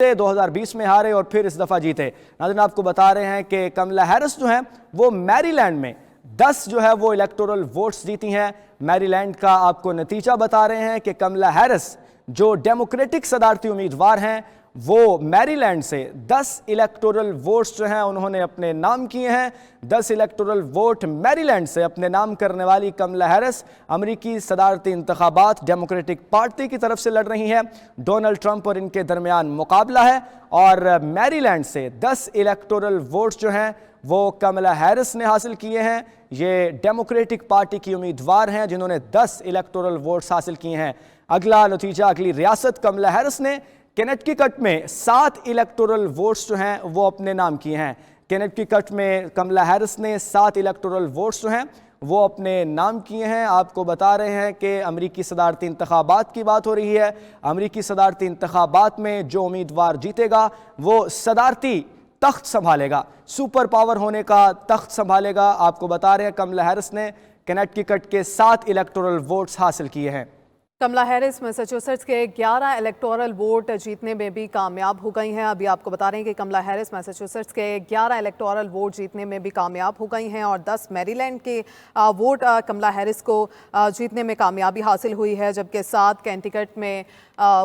2020 में हारे और फिर इस दफा जीते। नाज़रीन, आपको बता रहे हैं कि कमला हैरिस जो हैं वो मैरीलैंड में 10 जो है वो इलेक्टोरल वोट्स जीती हैं। मैरीलैंड का आपको नतीजा बता रहे हैं कि कमला हैरिस जो डेमोक्रेटिक सदारती उम्मीदवार हैं वो मैरीलैंड से 10 इलेक्टोरल वोट्स जो हैं उन्होंने अपने नाम किए हैं। 10 इलेक्टोरल वोट मैरीलैंड से अपने नाम करने वाली कमला हैरिस अमरीकी सदारती इंतखाबात डेमोक्रेटिक पार्टी की तरफ से लड़ रही हैं। डोनाल्ड ट्रंप और इनके दरमियान मुकाबला है और मैरीलैंड से 10 इलेक्टोरल वोट्स जो हैं वो कमला हैरिस ने हासिल किए हैं। ये डेमोक्रेटिक पार्टी की उम्मीदवार हैं जिन्होंने 10 इलेक्टोरल वोट्स हासिल किए हैं। अगला नतीजा, अगली रियासत कमला हैरिस ने कनेक्टिकट में 7 इलेक्टोरल वोट्स जो हैं वो अपने नाम किए हैं। कनेक्टिकट में कमला हैरिस ने 7 इलेक्टोरल वोट्स जो हैं वो अपने नाम किए हैं। आपको बता रहे हैं कि अमरीकी सदारती इंतखाबात की बात हो रही है। अमरीकी सदारती इंतखाबात में जो उम्मीदवार जीतेगा वो सदारती तख्त संभालेगा, सुपर पावर होने का तख्त संभालेगा। आपको बता रहे हैं कमला हैरिस ने कनेक्टिकट के 7 इलेक्टोरल वोट्स हासिल किए हैं। कमला हैरिस मैसाचुसेट्स के 11 इलेक्टोरल वोट जीतने में भी कामयाब हो गई हैं। अभी आपको बता रहे हैं कि कमला हैरिस मैसाचुसेट्स के 11 इलेक्टोरल वोट जीतने में भी कामयाब हो गई हैं और 10 मैरीलैंड के वोट कमला हैरिस को जीतने में कामयाबी हासिल हुई है, जबकि 7 कनेक्टिकट में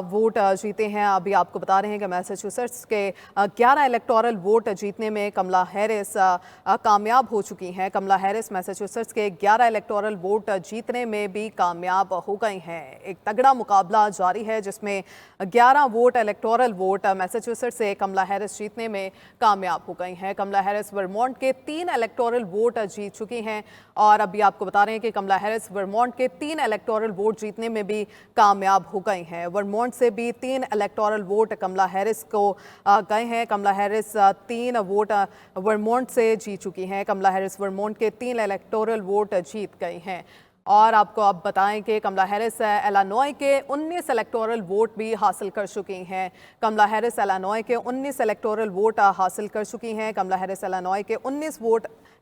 वोट जीते हैं। अभी आपको बता रहे हैं कि मैसाचुसेट्स के 11 इलेक्टोरल वोट जीतने में कमला हैरिस कामयाब हो चुकी हैं। कमला हैरिस मैसाचुसेट्स के 11 इलेक्टोरल वोट जीतने में भी कामयाब हो गई हैं। एक तगड़ा मुकाबला जारी है जिसमें 11 वोट इलेक्टोरल वोट मैसाचुसेट्स से कमला हैरिस जीतने में कामयाब हो गई हैं। कमला हैरिस वर्मोंट के 3 इलेक्टोरल वोट जीत चुकी हैं और अभी आपको बता रहे हैं कि कमला हैरिस वर्मोंट के 3 इलेक्टोरल वोट जीतने में भी कामयाब हो गई हैं। वर्मोंट से भी 3 इलेक्टोरल वोट कमला हैरिस को गए हैं। कमला हैरिस 3 वोट वर्मोंट से जीत चुकी हैं। कमला हैरिस वर्मोंट के 3 इलेक्टोरल वोट जीत गई हैं। और आपको अब बताएं कि कमला हैरिस इलिनॉय के 19 इलेक्टोरल वोट भी हासिल कर चुकी हैं। कमला हैरिस इलिनॉय के 19 इलेक्टोरल वोट हासिल कर चुकी हैं। कमला हैरिस इलिनॉय के 19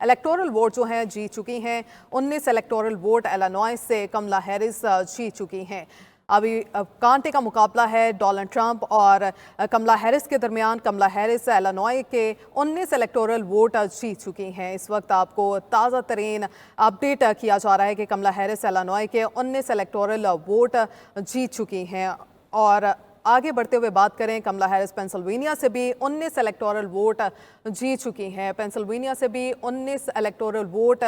इलेक्टोरल वोट जो हैं जीत चुकी हैं। 19 इलेक्टोरल वोट इलिनॉय से कमला हैरिस जीत चुकी हैं। अभी कांटे का मुकाबला है डोनाल्ड ट्रंप और कमला हैरिस के दरमियान। कमला हैरिस इलिनॉय के 19 इलेक्टोरल वोट जीत चुकी हैं। इस वक्त आपको ताज़ा तरीन अपडेट किया जा रहा है कि कमला हैरिस इलिनॉय के 19 इलेक्टोरल वोट जीत चुकी हैं। और आगे बढ़ते हुए बात करें, कमला हैरिस पेंसिल्वेनिया से भी 19 इलेक्टोरल वोट जीत चुकी हैं। पेंसिल्वेनिया से भी 19 इलेक्टोरल वोट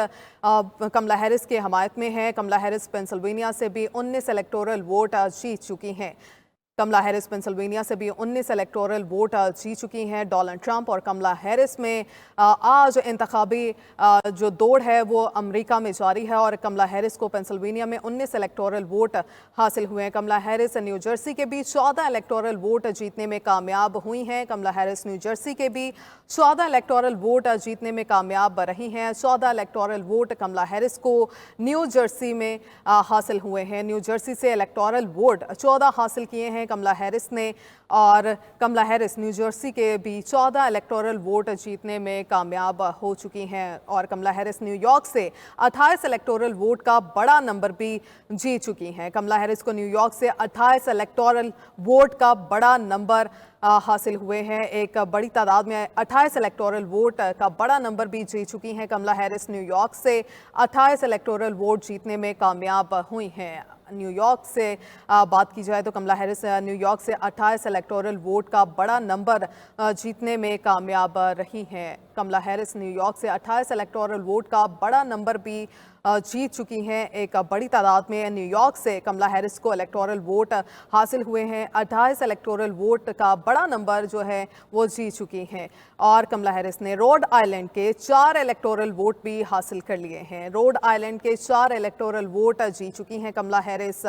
कमला हैरिस के हमायत में है। कमला हैरिस पेंसिल्वेनिया से भी 19 इलेक्टोरल वोट जीत चुकी हैं। कमला हैरिस पेंसिल्वेनिया से भी 19 इलेक्टोरल वोट जीत चुकी हैं। डोनाल्ड ट्रंप और कमला हैरिस में आज इंतखाबी जो दौड़ है वो अमेरिका में जारी है और कमला हैरिस को पेंसिल्वेनिया में 19 इलेक्टोरल वोट हासिल हुए हैं। कमला हैरिस न्यू जर्सी के भी 14 इलेक्टोरल वोट जीतने में कामयाब हुई हैं। कमला हैरिस न्यू जर्सी के भी 14 इलेक्टोरल वोट जीतने में कामयाब रही हैं। 14 इलेक्टोरल वोट कमला हैरिस को न्यू जर्सी में हासिल हुए हैं। न्यू जर्सी से इलेक्टोरल वोट 14 हासिल किए हैं कमला हैरिस ने और कमला हैरिस न्यू जर्सी के भी 14 इलेक्टोरल वोट जीतने में कामयाब हो चुकी हैं। और कमला हैरिस न्यूयॉर्क से 28 इलेक्टोरल वोट का बड़ा नंबर भी जीत चुकी हैं। कमला हैरिस को न्यूयॉर्क से 28 इलेक्टोरल वोट का बड़ा नंबर हासिल हुए हैं। एक बड़ी तादाद में 28 इलेक्टोरल वोट का बड़ा नंबर भी जीत चुकी हैं। कमला हैरिस न्यूयॉर्क से 28 इलेक्टोरल वोट जीतने में कामयाब हुई हैं। न्यूयॉर्क से बात की जाए तो कमला हैरिस न्यूयॉर्क से 28 इलेक्टोरल वोट का बड़ा नंबर जीतने में कामयाब रही हैं। कमला हैरिस न्यूयॉर्क से 28 इलेक्टोरल वोट का बड़ा नंबर भी जीत चुकी हैं। एक बड़ी तादाद में न्यूयॉर्क से कमला हैरिस को इलेक्टोरल वोट हासिल हुए हैं। 28 इलेक्टोरल वोट का बड़ा नंबर जो है वो जीत चुकी हैं। और कमला हैरिस ने रोड आइलैंड के 4 इलेक्टोरल वोट भी हासिल कर लिए हैं। रोड आइलैंड के 4 इलेक्टोरल वोट जीत चुकी हैं कमला हैरिस।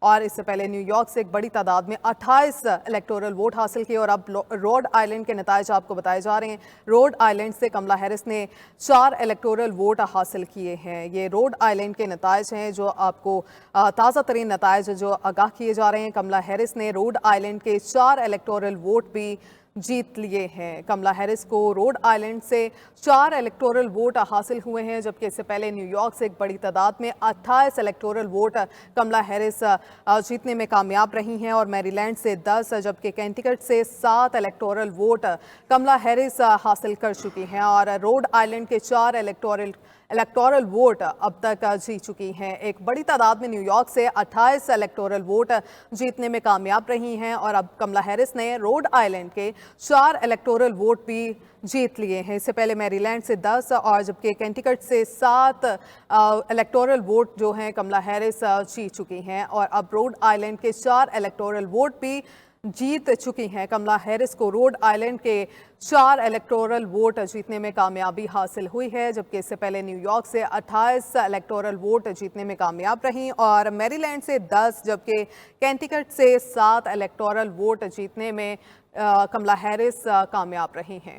और इससे पहले न्यूयॉर्क से एक बड़ी तादाद में 28 इलेक्टोरल वोट हासिल किए और अब रोड आइलैंड के नताइज आपको बताए जा रहे हैं। रोड आइलैंड से कमला हैरिस ने 4 इलेक्टोरल वोट हासिल किए हैं। ये रोड आइलैंड के नताइज हैं जो आपको ताज़ा तरीन नताइज जो आगाह किए जा रहे हैं। कमला हैरिस ने रोड आइलैंड के 4 इलेक्टोरल वोट भी जीत लिए हैं। कमला हैरिस को रोड आइलैंड से 4 इलेक्टोरल वोट हासिल हुए हैं, जबकि इससे पहले न्यूयॉर्क से एक बड़ी तादाद में 28 इलेक्टोरल वोट कमला हैरिस जीतने में कामयाब रही हैं और मैरीलैंड से 10 जबकि कैंटिकट से 7 इलेक्टोरल वोट कमला हैरिस हासिल कर चुकी हैं और रोड आइलैंड के 4 इलेक्टोरल वोट अब तक जीत चुकी हैं। एक बड़ी तादाद में न्यूयॉर्क से 28 इलेक्टोरल वोट जीतने में कामयाब रही हैं और अब कमला हैरिस ने रोड आइलैंड के 4 इलेक्टोरल वोट भी जीत लिए हैं। इससे पहले मैरीलैंड से 10 और जबकि कैंटिकट से 7 इलेक्टोरल वोट जो हैं कमला हैरिस जीत चुकी हैं और अब रोड आइलैंड के 4 इलेक्टोरल वोट भी जीत चुकी हैं। कमला हैरिस को रोड आइलैंड के 4 इलेक्टोरल वोट जीतने में कामयाबी हासिल हुई है, जबकि इससे पहले न्यूयॉर्क से 28 इलेक्टोरल वोट जीतने में कामयाब रहीं और मैरीलैंड से 10 जबकि कैंटिकट से 7 इलेक्टोरल वोट जीतने में कमला हैरिस कामयाब रही हैं।